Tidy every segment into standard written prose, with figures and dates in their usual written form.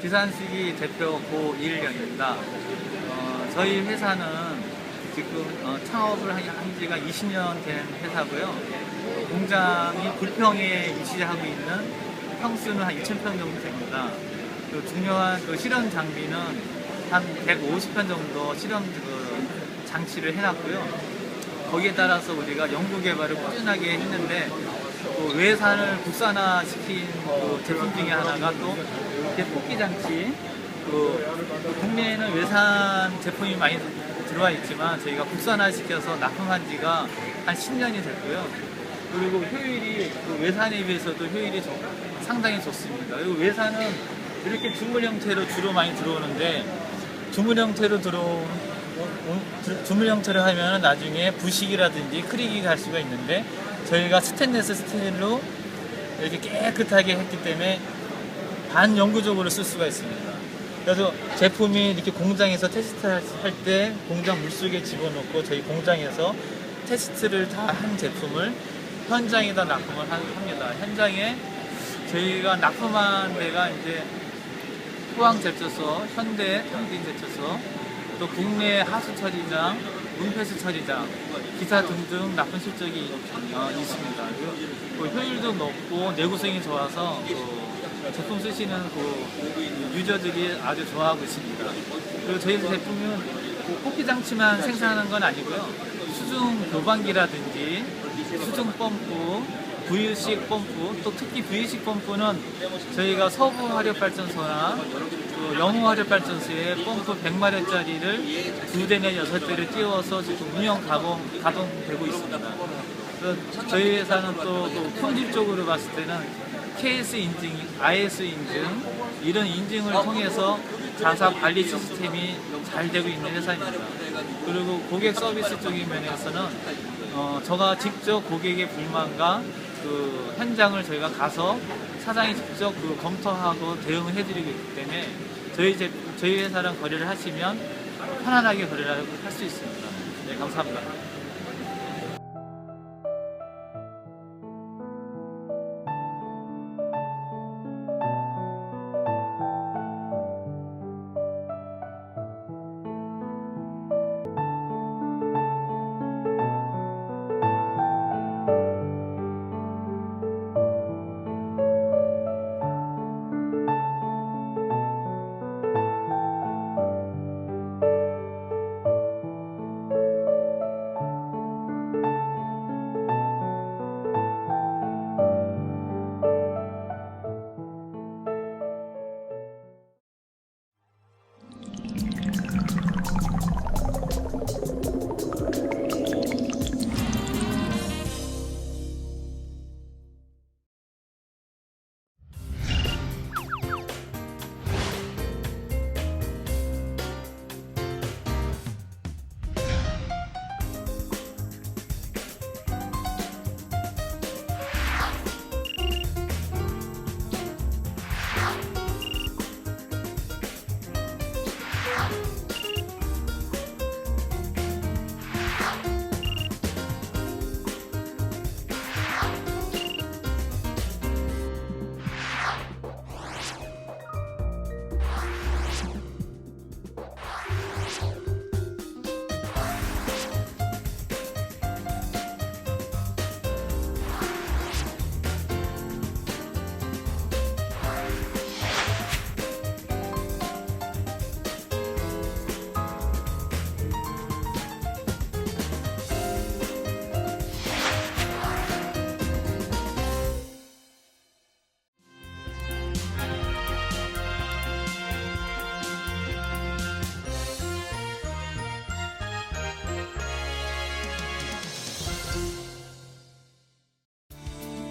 기산수기 대표 고일령입니다. 저희 회사는 지금 창업을 한 지가 20년 된 회사고요. 공장이 불평에 위치하고 있는 평수는 한 2,000평 정도 됩니다. 그 중요한 그 실험 장비는 한 150편 정도 실험 장치를 해놨고요. 거기에 따라서 우리가 연구 개발을 꾸준하게 했는데 또 외산을 국산화시킨 그 제품 중에 하나가 또 뽑기 장치. 국내에는 외산 제품이 많이 들어와 있지만 저희가 국산화시켜서 납품한 지가 한 10년이 됐고요. 그리고 효율이 외산에 비해서도 효율이 상당히 좋습니다. 그리고 외산은 이렇게 주물 형태로 주로 많이 들어오는데 주물 형태로 하면 나중에 부식이라든지 크랙이 갈 수가 있는데 저희가 스테인리스 스틸로 이렇게 깨끗하게 했기 때문에 반영구적으로 쓸 수가 있습니다. 그래서 제품이 이렇게 공장에서 테스트할 때 공장 물속에 집어넣고 저희 공장에서 테스트를 다 한 제품을 현장에다 납품을 합니다. 현장에 저희가 납품한 데가 이제 포항제철소, 현대 탕진제철소, 또 국내 하수처리장, 문폐수처리장, 기사 등등 납품 실적이 있습니다. 그리고 효율도 높고 내구성이 좋아서 제품 쓰시는 유저들이 아주 좋아하고 있습니다. 그리고 저희 제품은 뽑기 장치만 생산하는 건 아니고요. 수중교반기라든지 수중펌프, 부유식 펌프, 또 특히 부유식 펌프는 저희가 서부 화력발전소나 영호 화력발전소에 펌프 100마력짜리를 2대 내 6대를 띄워서 지금 운영 가동되고 있습니다. 저희 회사는 또 품질적으로 봤을 때는 KS 인증, IS 인증 이런 인증을 통해서 자사 관리 시스템이 잘 되고 있는 회사입니다. 그리고 고객 서비스 쪽인 면에서는 제가 직접 고객의 불만과 그 현장을 저희가 가서 사장이 직접 검토하고 대응을 해드리고 있기 때문에 저희 회사랑 거래를 하시면 편안하게 거래를 할 수 있습니다. 네, 감사합니다.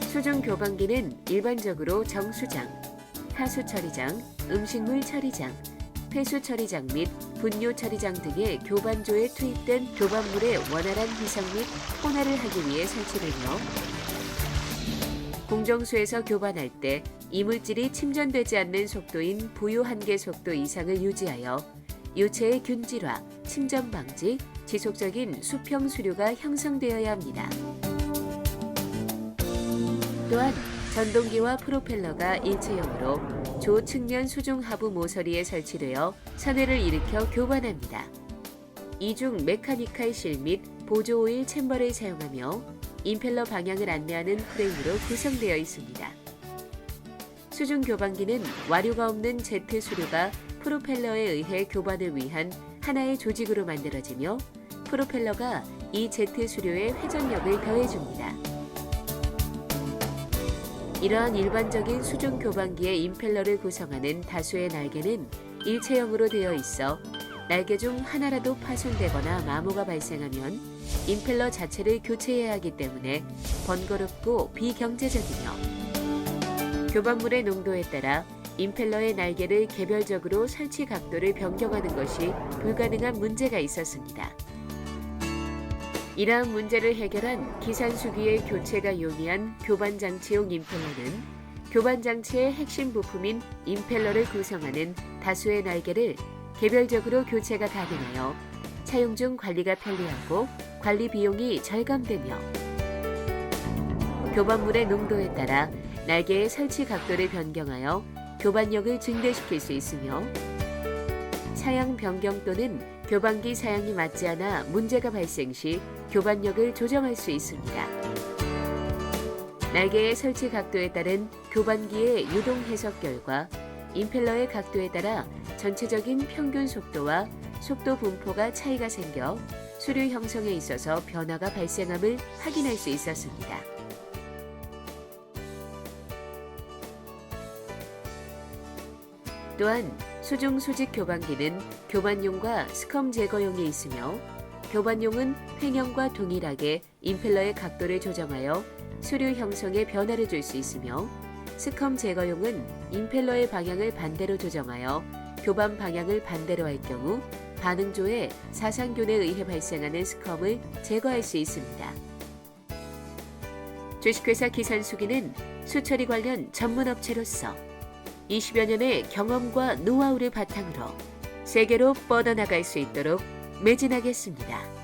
수중교반기는 일반적으로 정수장, 하수처리장, 음식물 처리장, 폐수처리장 및 분뇨처리장 등의 교반조에 투입된 교반물의 원활한 희석 및 혼합을 하기 위해 설치되며 공정수에서 교반할 때 이물질이 침전되지 않는 속도인 부유 한계 속도 이상을 유지하여 유체의 균질화, 침전 방지, 지속적인 수평 수류가 형성되어야 합니다. 또한 전동기와 프로펠러가 일체형으로 조측면 수중 하부 모서리에 설치되어 선회를 일으켜 교반합니다. 이중 메카니컬 실 및 보조 오일 챔버를 사용하며 임펠러 방향을 안내하는 프레임으로 구성되어 있습니다. 수중교반기는 와류가 없는 제트 수류가 프로펠러에 의해 교반을 위한 하나의 조직으로 만들어지며 프로펠러가 이 제트 수류의 회전력을 더해줍니다. 이러한 일반적인 수중교반기의 임펠러를 구성하는 다수의 날개는 일체형으로 되어 있어 날개 중 하나라도 파손되거나 마모가 발생하면 임펠러 자체를 교체해야 하기 때문에 번거롭고 비경제적이며 교반물의 농도에 따라 임펠러의 날개를 개별적으로 설치 각도를 변경하는 것이 불가능한 문제가 있었습니다. 이러한 문제를 해결한 기산수기의 교체가 용이한 교반장치용 임펠러는 교반장치의 핵심 부품인 임펠러를 구성하는 다수의 날개를 개별적으로 교체가 가능하여 사용 중 관리가 편리하고 관리 비용이 절감되며 교반물의 농도에 따라 날개의 설치 각도를 변경하여 교반력을 증대시킬 수 있으며 사양 변경 또는 교반기 사양이 맞지 않아 문제가 발생 시 교반력을 조정할 수 있습니다. 날개의 설치 각도에 따른 교반기의 유동 해석결과 임펠러의 각도에 따라 전체적인 평균 속도와 속도 분포가 차이가 생겨 수류 형성에 있어서 변화가 발생함을 확인할 수 있었습니다. 또한 수중 수직 교반기는 교반용과 스컴 제거용이 있으며 교반용은 횡형과 동일하게 임펠러의 각도를 조정하여 수류 형성에 변화를 줄 수 있으며 스컴 제거용은 임펠러의 방향을 반대로 조정하여 교반 방향을 반대로 할 경우 반응조의 사상균에 의해 발생하는 스컴을 제거할 수 있습니다. 주식회사 기산수기는 수처리 관련 전문업체로서 20여 년의 경험과 노하우를 바탕으로 세계로 뻗어나갈 수 있도록 매진하겠습니다.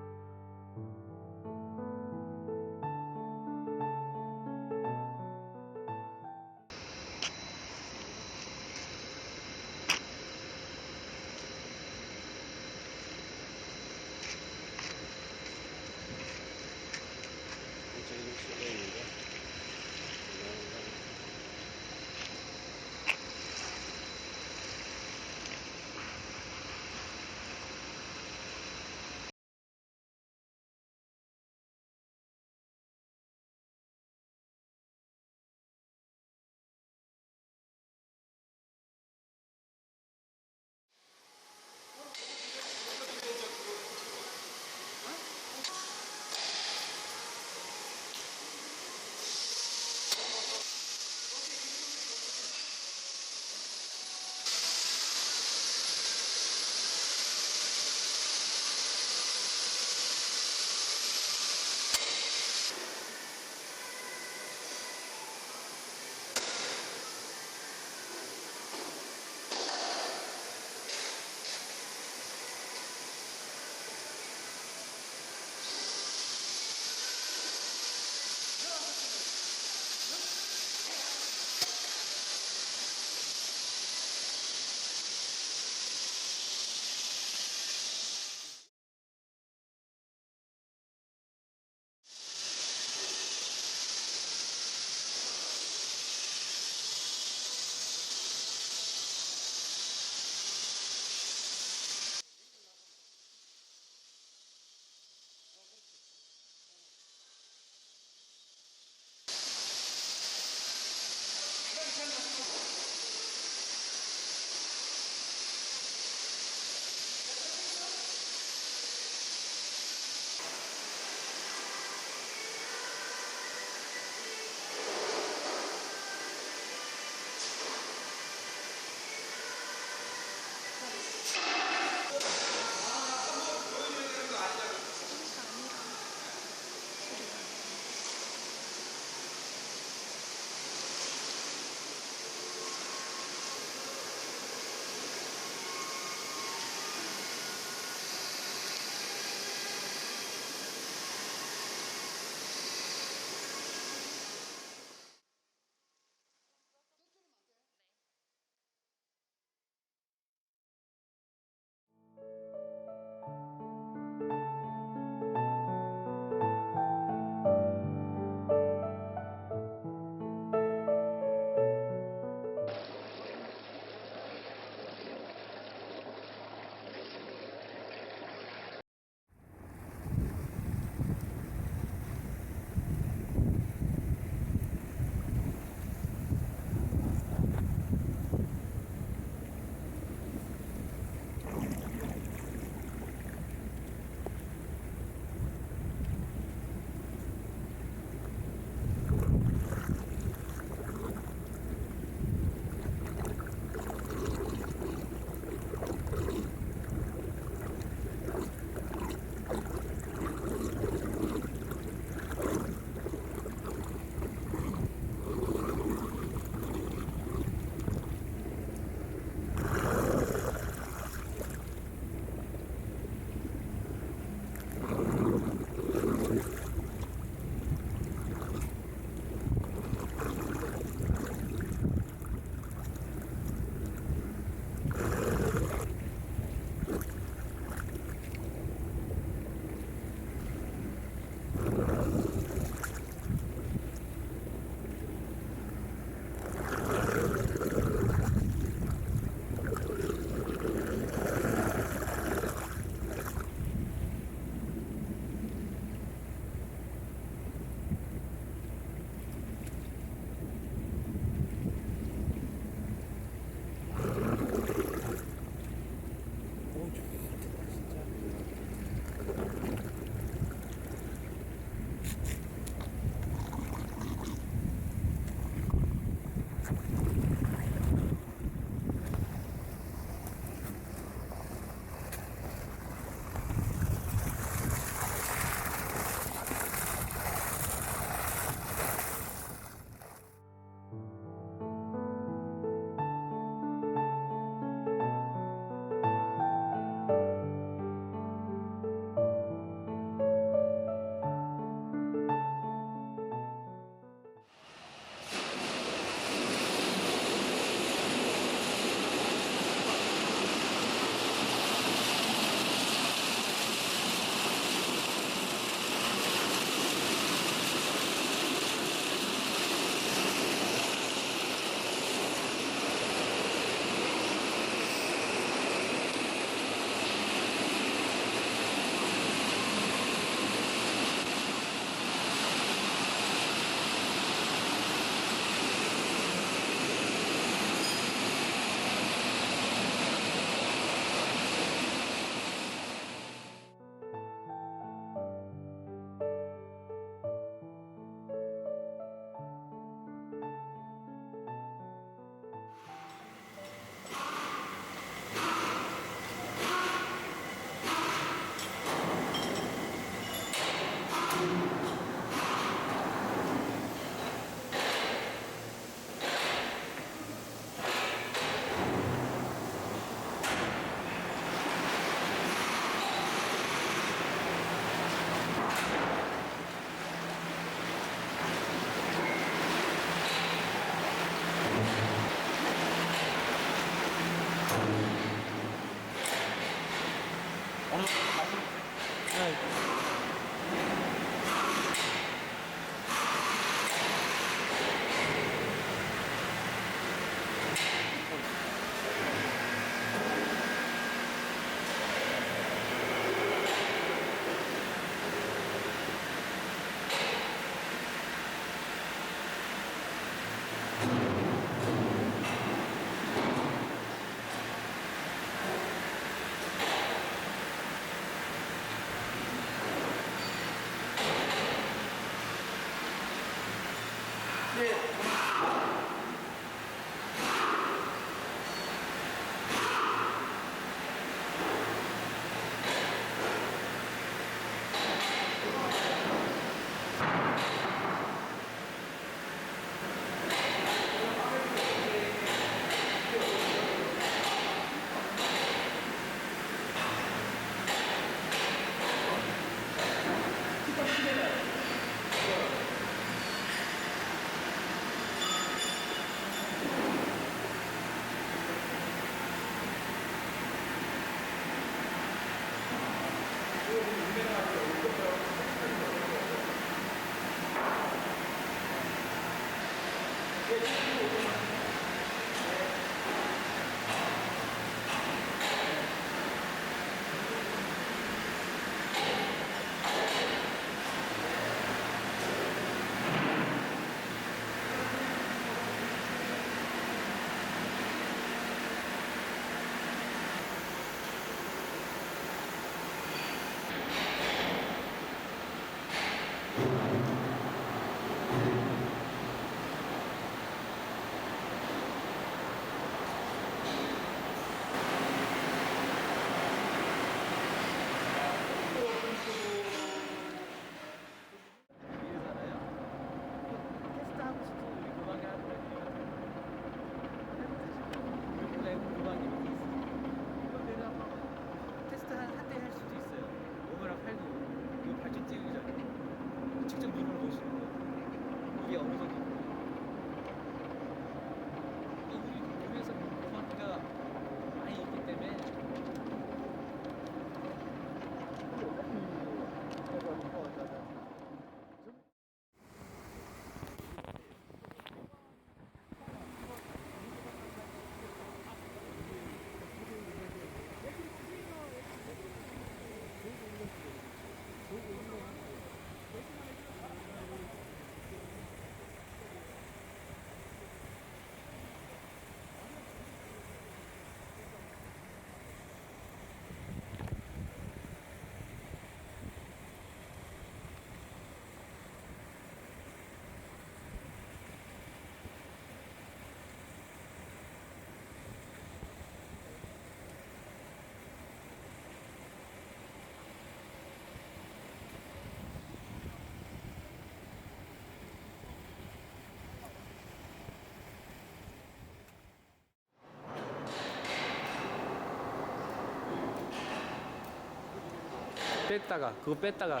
뺐다가 그거 뺐다가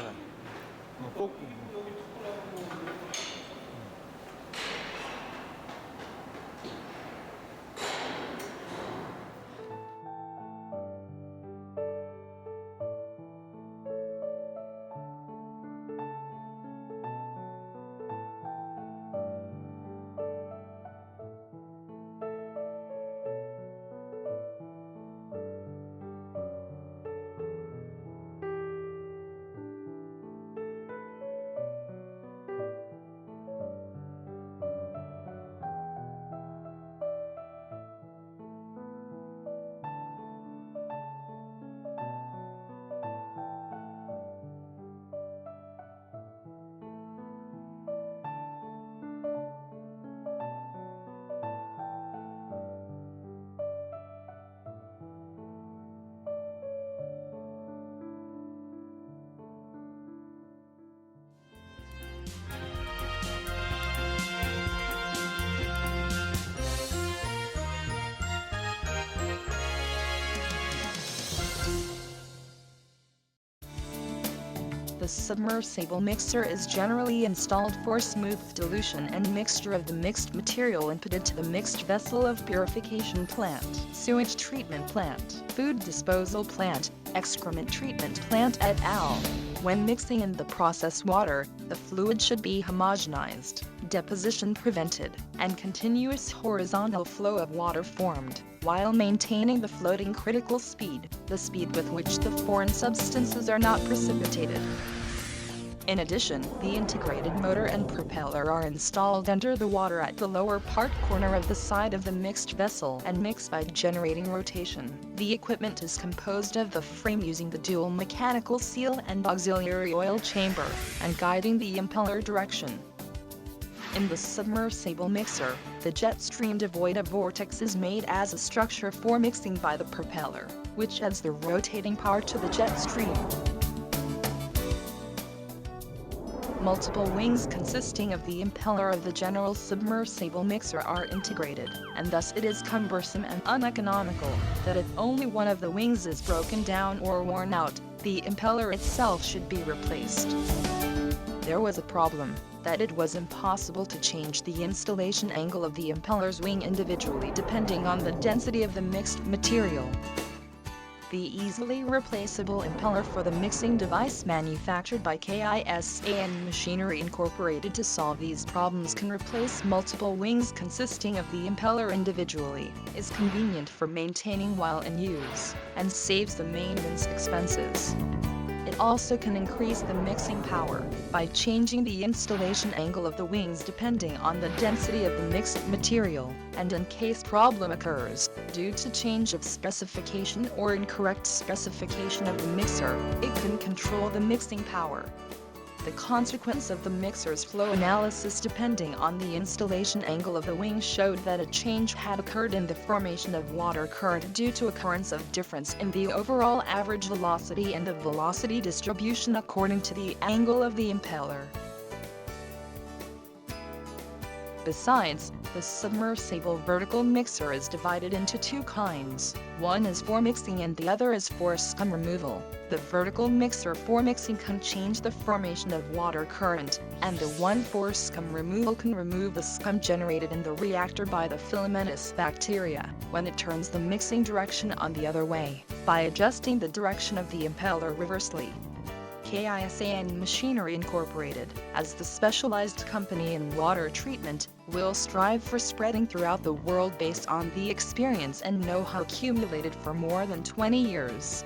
꼭 The submersible mixer is generally installed for smooth dilution and mixture of the mixed material inputted to the mixed vessel of purification plant, sewage treatment plant, food disposal plant, excrement treatment plant et al. When mixing in the process water, the fluid should be homogenized, deposition prevented, and continuous horizontal flow of water formed, while maintaining the floating critical speed, the speed with which the foreign substances are not precipitated. In addition, the integrated motor and propeller are installed under the water at the lower part corner of the side of the mixed vessel and mix by generating rotation. The equipment is composed of the frame using the dual mechanical seal and auxiliary oil chamber, and guiding the impeller direction. In the submersible mixer, the jet stream devoid of vortex is made as a structure for mixing by the propeller, which adds the rotating power to the jet stream. Multiple wings consisting of the impeller of the general submersible mixer are integrated, and thus it is cumbersome and uneconomical that if only one of the wings is broken down or worn out, the impeller itself should be replaced. There was a problem, that it was impossible to change the installation angle of the impeller's wing individually depending on the density of the mixed material. The easily replaceable impeller for the mixing device manufactured by Kisan Machinery Incorporated to solve these problems can replace multiple wings consisting of the impeller individually, is convenient for maintaining while in use, and saves the maintenance expenses. It also can increase the mixing power by changing the installation angle of the wings depending on the density of the mixed material, and in case problem occurs, due to change of specification or incorrect specification of the mixer, it can control the mixing power. The consequence of the mixer's flow analysis depending on the installation angle of the wing showed that a change had occurred in the formation of water current due to occurrence of difference in the overall average velocity and the velocity distribution according to the angle of the impeller. Besides, the submersible vertical mixer is divided into two kinds. One is for mixing and the other is for scum removal. The vertical mixer for mixing can change the formation of water current, and the one for scum removal can remove the scum generated in the reactor by the filamentous bacteria when it turns the mixing direction on the other way, by adjusting the direction of the impeller reversely. Kisan Machinery Incorporated, as the specialized company in water treatment, will strive for spreading throughout the world based on the experience and know-how accumulated for more than 20 years.